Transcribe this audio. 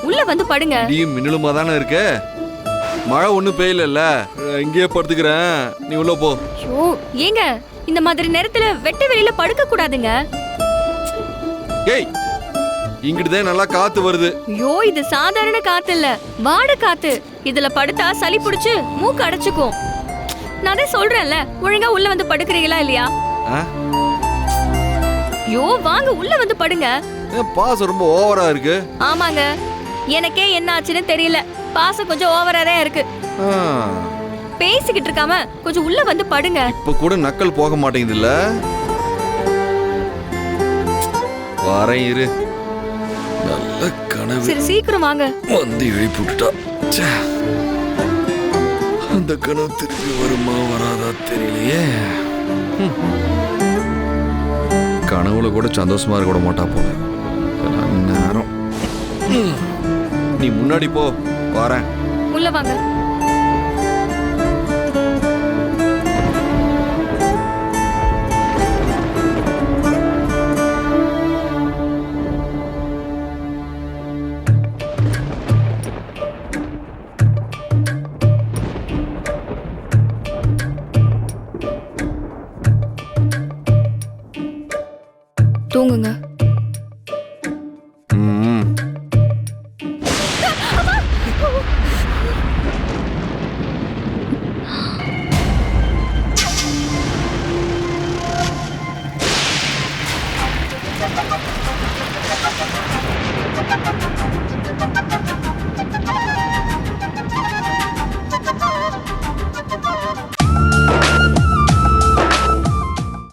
உள்ள வந்து படுங்க. இடியும் மின்னலுமா தானே இருக்க. மழை ஒண்ணும் பெய்யல, இங்கேயே படுத்துக்கிறேன், நீ உள்ள போ. ஐயோ ஏங்க, இந்த மாதிரி நேரத்துல வெட்ட வெளியில படுக்க கூடாதுங்க. ஏய், இங்கிட்டுதான் நல்லா காத்து வருது. ஐயோ இது சாதாரண காத்து இல்ல, வாட காத்து. இதுல படுத்தா சளி பிடிச்சு மூக்கு அடைச்சுக்கும். நான் தான் சொல்றேன்ல, ஒழுங்கா உள்ள வந்து படுக்கிறீங்களா இல்லையா? ஐயோ வாங்க உள்ள வந்து படுங்க. பாசம் ரொம்ப ஓவரா இருக்கு. ஆமாங்க, எனக்கே என்ன ஆச்சுன்னு தெரியல. பாசம் கொஞ்சம் ஓவரா தான் இருக்கு. பேசிக்கிட்டு இருக்காம கொஞ்சம் உள்ள வந்து படுங்க. இப்ப கூட நக்கல் போக மாட்டேங்குதுல்ல. வரேன் இரு. நல்ல கனவு. சரி சீக்கிரம் வாங்க. வந்து எழுப்பிவிட்டுட்டா. அந்த கனவு திருப்பி வருமா வராதா தெரியலையே. கனவுல கூட சந்தோஷமா இருக்க கூட மாட்டா போல நேரம். நீ முன்னாடி போ, வரேன். உள்ள வாங்க. தூங்குங்க.